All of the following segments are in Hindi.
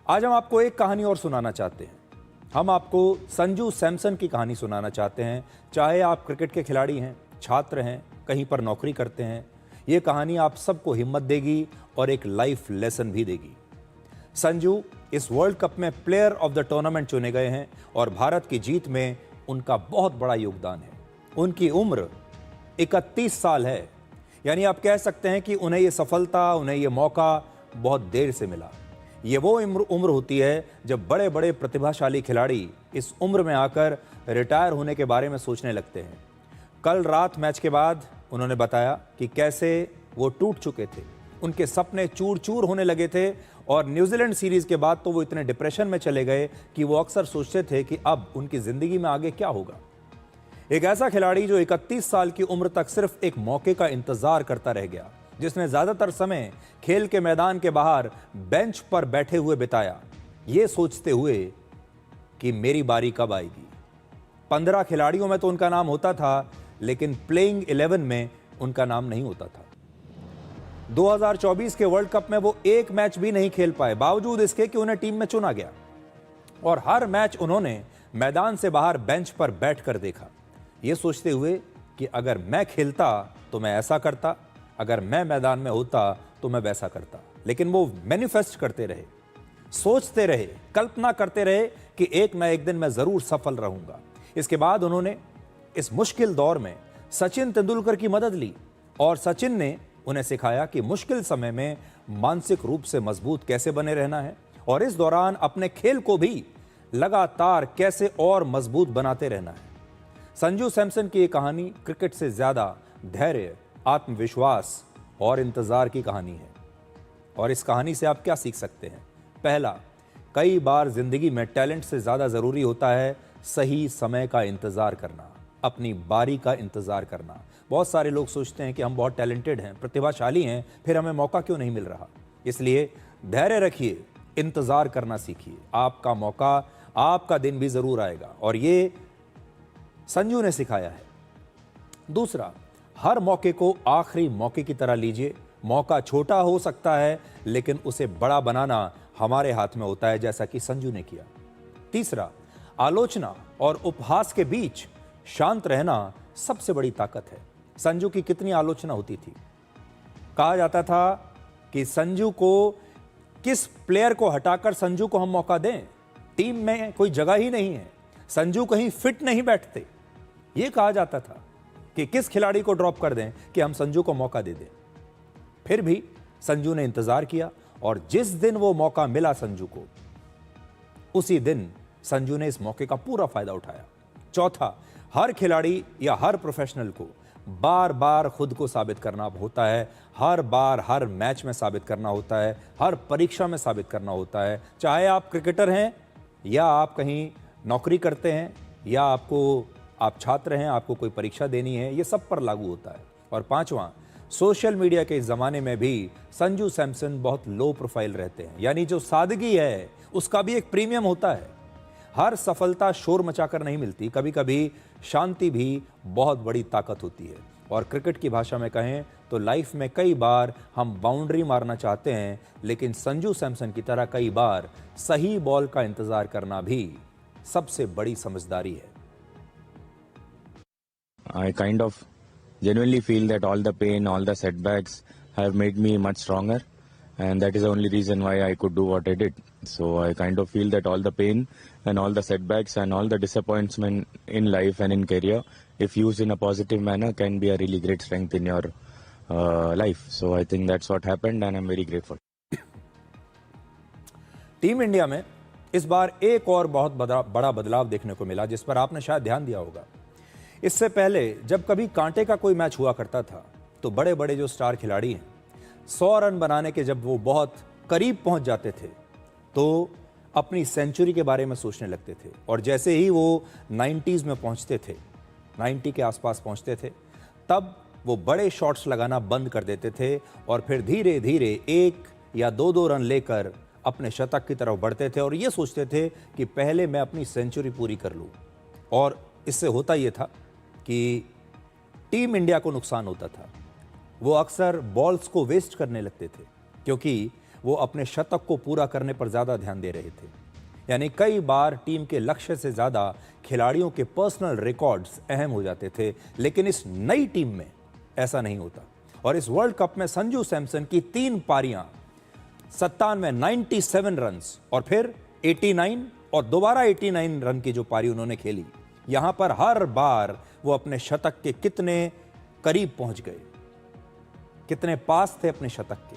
आज हम आपको एक कहानी और सुनाना चाहते हैं। हम आपको संजू सैमसन की कहानी सुनाना चाहते हैं। चाहे आप क्रिकेट के खिलाड़ी हैं, छात्र हैं, कहीं पर नौकरी करते हैं, ये कहानी आप सबको हिम्मत देगी और एक लाइफ लेसन भी देगी। संजू इस वर्ल्ड कप में प्लेयर ऑफ द टूर्नामेंट चुने गए हैं और भारत की जीत में उनका बहुत बड़ा योगदान है। उनकी उम्र 31 साल है, यानी आप कह सकते हैं कि उन्हें ये सफलता, उन्हें ये मौका बहुत देर से मिला। ये वो उम्र होती है जब बड़े बड़े प्रतिभाशाली खिलाड़ी इस उम्र में आकर रिटायर होने के बारे में सोचने लगते हैं। कल रात मैच के बाद उन्होंने बताया कि कैसे वो टूट चुके थे, उनके सपने चूर चूर होने लगे थे और न्यूजीलैंड सीरीज के बाद तो वो इतने डिप्रेशन में चले गए कि वो अक्सर सोचते थे कि अब उनकी जिंदगी में आगे क्या होगा। एक ऐसा खिलाड़ी जो 31 साल की उम्र तक सिर्फ एक मौके का इंतजार करता रह गया, जिसने ज्यादातर समय खेल के मैदान के बाहर बेंच पर बैठे हुए बिताया, ये सोचते हुए कि मेरी बारी कब आएगी। 15 खिलाड़ियों में तो उनका नाम होता था, लेकिन प्लेइंग 11 में उनका नाम नहीं होता था। 2024 के वर्ल्ड कप में वो एक मैच भी नहीं खेल पाए, बावजूद इसके कि उन्हें टीम में चुना गया और हर मैच उन्होंने मैदान से बाहर बेंच पर बैठकर देखा, ये सोचते हुए कि अगर मैं खेलता तो मैं ऐसा करता, अगर मैं मैदान में होता तो मैं वैसा करता। लेकिन वो मैनिफेस्ट करते रहे, सोचते रहे, कल्पना करते रहे कि एक ना एक दिन मैं जरूर सफल रहूंगा। इसके बाद उन्होंने इस मुश्किल दौर में सचिन तेंदुलकर की मदद ली और सचिन ने उन्हें सिखाया कि मुश्किल समय में मानसिक रूप से मजबूत कैसे बने रहना है और इस दौरान अपने खेल को भी लगातार कैसे और मजबूत बनाते रहना है। संजू सैमसन की ये कहानी क्रिकेट से ज्यादा धैर्य, आत्मविश्वास और इंतजार की कहानी है। और इस कहानी से आप क्या सीख सकते हैं? पहला, कई बार जिंदगी में टैलेंट से ज्यादा जरूरी होता है सही समय का इंतजार करना, अपनी बारी का इंतजार करना। बहुत सारे लोग सोचते हैं कि हम बहुत टैलेंटेड हैं, प्रतिभाशाली हैं, फिर हमें मौका क्यों नहीं मिल रहा। इसलिए धैर्य रखिए, इंतजार करना सीखिए, आपका मौका, आपका दिन भी जरूर आएगा और ये संजू ने सिखाया है। दूसरा, हर मौके को आखिरी मौके की तरह लीजिए। मौका छोटा हो सकता है, लेकिन उसे बड़ा बनाना हमारे हाथ में होता है, जैसा कि संजू ने किया। तीसरा, आलोचना और उपहास के बीच शांत रहना सबसे बड़ी ताकत है। संजू की कितनी आलोचना होती थी, कहा जाता था कि संजू को, किस प्लेयर को हटाकर संजू को हम मौका दें, टीम में कोई जगह ही नहीं है, संजू कहीं फिट नहीं बैठते। यह कहा जाता था कि किस खिलाड़ी को ड्रॉप कर दें कि हम संजू को मौका दे दें। फिर भी संजू ने इंतजार किया और जिस दिन वो मौका मिला संजू को, उसी दिन संजू ने इस मौके का पूरा फायदा उठाया। चौथा, हर खिलाड़ी या हर प्रोफेशनल को बार बार खुद को साबित करना होता है, हर बार हर मैच में साबित करना होता है, हर परीक्षा में साबित करना होता है। चाहे आप क्रिकेटर हैं या आप कहीं नौकरी करते हैं या आप छात्र हैं, आपको कोई परीक्षा देनी है, ये सब पर लागू होता है। और पांचवां, सोशल मीडिया के इस जमाने में भी संजू सैमसन बहुत लो प्रोफाइल रहते हैं, यानी जो सादगी है उसका भी एक प्रीमियम होता है। हर सफलता शोर मचाकर नहीं मिलती, कभी कभी शांति भी बहुत बड़ी ताकत होती है। और क्रिकेट की भाषा में कहें तो लाइफ में कई बार हम बाउंड्री मारना चाहते हैं, लेकिन संजू सैमसन की तरह कई बार सही बॉल का इंतजार करना भी सबसे बड़ी समझदारी है। I kind of genuinely feel that all the pain, all the setbacks have made me much stronger, and that is the only reason why I could do what I did. So I kind of feel that all the pain and all the setbacks and all the disappointment in life and in career, if used in a positive manner, can be a really great strength in your life. So I think that's what happened, and I'm very grateful. Team India में इस बार एक और बहुत बड़ा बदलाव देखने को मिला, जिस पर आपने शायद ध्यान दिया होगा। इससे पहले जब कभी कांटे का कोई मैच हुआ करता था तो बड़े बड़े जो स्टार खिलाड़ी हैं 100 रन बनाने के जब वो बहुत करीब पहुंच जाते थे तो अपनी सेंचुरी के बारे में सोचने लगते थे, और जैसे ही वो 90s में पहुंचते थे, 90 के आसपास पहुंचते थे, तब वो बड़े शॉट्स लगाना बंद कर देते थे और फिर धीरे धीरे 1 या 2 रन लेकर अपने शतक की तरफ बढ़ते थे और ये सोचते थे कि पहले मैं अपनी सेंचुरी पूरी कर लूं। और इससे होता ये था कि टीम इंडिया को नुकसान होता था। वो अक्सर बॉल्स को वेस्ट करने लगते थे, क्योंकि वो अपने शतक को पूरा करने पर ज़्यादा ध्यान दे रहे थे। यानी कई बार टीम के लक्ष्य से ज़्यादा खिलाड़ियों के पर्सनल रिकॉर्ड्स अहम हो जाते थे, लेकिन इस नई टीम में ऐसा नहीं होता। और इस वर्ल्ड कप में संजू सैमसन की 3 पारियां 97 रन्स और फिर 89 और दोबारा 89 रन की जो पारी उन्होंने खेली, यहां पर हर बार वो अपने शतक के कितने करीब पहुंच गए, कितने पास थे अपने शतक के।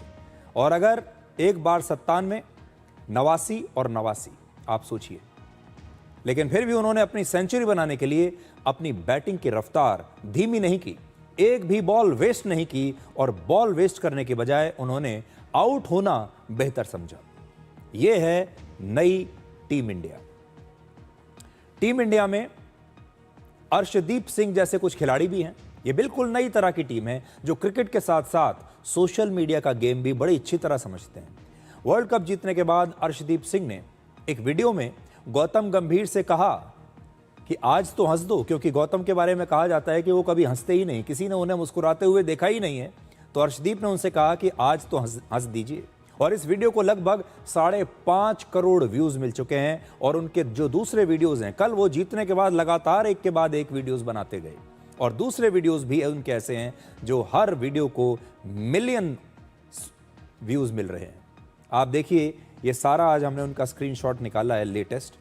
और अगर एक बार 97, 89 और 89, आप सोचिए, लेकिन फिर भी उन्होंने अपनी सेंचुरी बनाने के लिए अपनी बैटिंग की रफ्तार धीमी नहीं की, एक भी बॉल वेस्ट नहीं की, और बॉल वेस्ट करने के बजाय उन्होंने आउट होना बेहतर समझा। यह है नई टीम इंडिया। टीम इंडिया में अर्शदीप सिंह जैसे कुछ खिलाड़ी भी हैं। यह बिल्कुल नई तरह की टीम है जो क्रिकेट के साथ साथ सोशल मीडिया का गेम भी बड़ी अच्छी तरह समझते हैं। वर्ल्ड कप जीतने के बाद अर्शदीप सिंह ने एक वीडियो में गौतम गंभीर से कहा कि आज तो हंस दो, क्योंकि गौतम के बारे में कहा जाता है कि वो कभी हंसते ही नहीं, किसी ने उन्हें मुस्कुराते हुए देखा ही नहीं है। तो अर्शदीप ने उनसे कहा कि आज तो हंस दीजिए। और इस वीडियो को लगभग 5.5 करोड़ व्यूज मिल चुके हैं। और उनके जो दूसरे वीडियोस हैं, कल वो जीतने के बाद लगातार एक के बाद एक वीडियोस बनाते गए, और दूसरे वीडियोस भी उनके ऐसे हैं जो हर वीडियो को मिलियन व्यूज मिल रहे हैं। आप देखिए, ये सारा आज हमने उनका स्क्रीनशॉट निकाला है latest.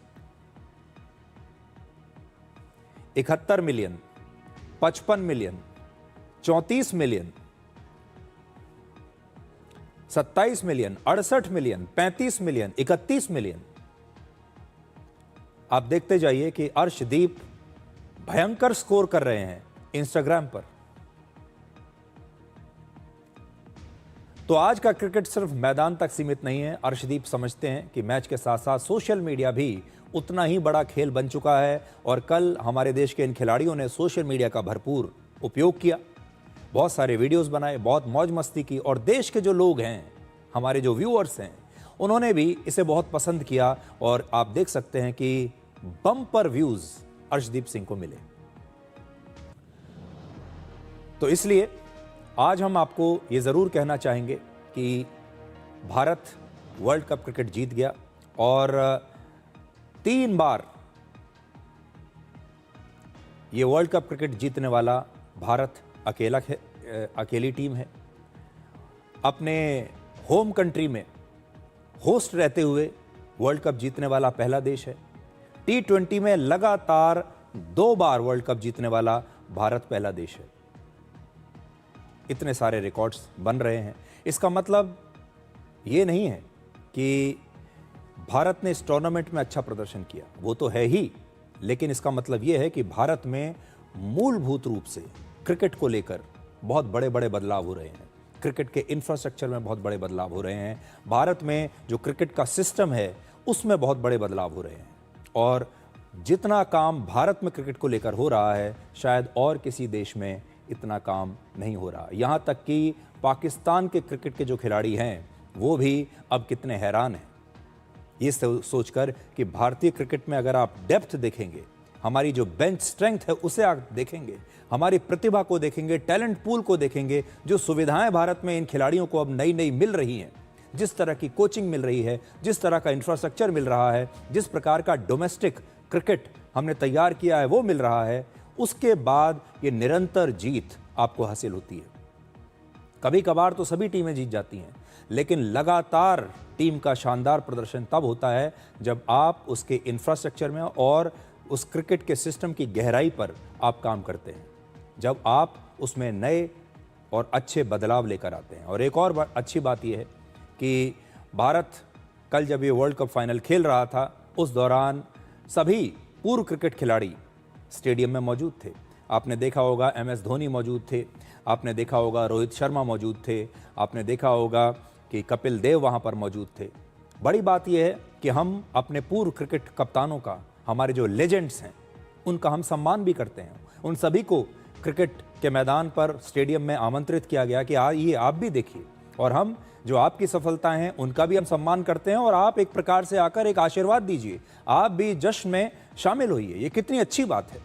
71 million, 55 million, 34 million, 27 million, 68 million, 35 million, 31 million. आप देखते जाइए कि अर्शदीप भयंकर स्कोर कर रहे हैं इंस्टाग्राम पर। तो आज का क्रिकेट सिर्फ मैदान तक सीमित नहीं है। अर्शदीप समझते हैं कि मैच के साथ साथ सोशल मीडिया भी उतना ही बड़ा खेल बन चुका है। और कल हमारे देश के इन खिलाड़ियों ने सोशल मीडिया का भरपूर उपयोग किया, बहुत सारे वीडियोस बनाए, बहुत मौज मस्ती की। और देश के जो लोग हैं, हमारे जो व्यूअर्स हैं, उन्होंने भी इसे बहुत पसंद किया। और आप देख सकते हैं कि बम्पर व्यूज अर्शदीप सिंह को मिले। तो इसलिए आज हम आपको ये जरूर कहना चाहेंगे कि भारत वर्ल्ड कप क्रिकेट जीत गया। और 3 बार ये वर्ल्ड कप क्रिकेट जीतने वाला भारत अकेली टीम है। अपने होम कंट्री में होस्ट रहते हुए वर्ल्ड कप जीतने वाला पहला देश है। T20 में लगातार 2 बार वर्ल्ड कप जीतने वाला भारत पहला देश है। इतने सारे रिकॉर्ड्स बन रहे हैं। इसका मतलब ये नहीं है कि भारत ने इस टूर्नामेंट में अच्छा प्रदर्शन किया, वो तो है ही, लेकिन इसका मतलब ये है कि भारत में मूलभूत रूप से क्रिकेट को लेकर बहुत बड़े बड़े बदलाव हो रहे हैं। क्रिकेट के इंफ्रास्ट्रक्चर में बहुत बड़े बदलाव हो रहे हैं। भारत में जो क्रिकेट का सिस्टम है उसमें बहुत बड़े बदलाव हो रहे हैं। और जितना काम भारत में क्रिकेट को लेकर हो रहा है, शायद और किसी देश में इतना काम नहीं हो रहा। यहाँ तक कि पाकिस्तान के क्रिकेट के जो खिलाड़ी हैं वो भी अब कितने हैरान हैं ये सोचकर कि भारतीय क्रिकेट में अगर आप डेप्थ देखेंगे, हमारी जो बेंच स्ट्रेंथ है उसे आप देखेंगे, हमारी प्रतिभा को देखेंगे, टैलेंट पूल को देखेंगे, जो सुविधाएं भारत में इन खिलाड़ियों को अब नई नई मिल रही हैं, जिस तरह की कोचिंग मिल रही है, जिस तरह का इंफ्रास्ट्रक्चर मिल रहा है, जिस प्रकार का डोमेस्टिक क्रिकेट हमने तैयार किया है वो मिल रहा है, उसके बाद ये निरंतर जीत आपको हासिल होती है। कभी कभार तो सभी टीमें जीत जाती हैं, लेकिन लगातार टीम का शानदार प्रदर्शन तब होता है जब आप उसके इंफ्रास्ट्रक्चर में और उस क्रिकेट के सिस्टम की गहराई पर आप काम करते हैं, जब आप उसमें नए और अच्छे बदलाव लेकर आते हैं। और एक और अच्छी बात यह है कि भारत कल जब ये वर्ल्ड कप फाइनल खेल रहा था, उस दौरान सभी पूर्व क्रिकेट खिलाड़ी स्टेडियम में मौजूद थे। आपने देखा होगा MS धोनी मौजूद थे, आपने देखा होगा रोहित शर्मा मौजूद थे, आपने देखा होगा कि कपिल देव वहाँ पर मौजूद थे। बड़ी बात यह है कि हम अपने पूर्व क्रिकेट कप्तानों का, हमारे जो लेजेंड्स हैं, उनका हम सम्मान भी करते हैं। उन सभी को क्रिकेट के मैदान पर स्टेडियम में आमंत्रित किया गया कि आइए आप भी देखिए, और हम जो आपकी सफलताएं हैं उनका भी हम सम्मान करते हैं, और आप एक प्रकार से आकर एक आशीर्वाद दीजिए, आप भी जश्न में शामिल होइए। ये कितनी अच्छी बात है।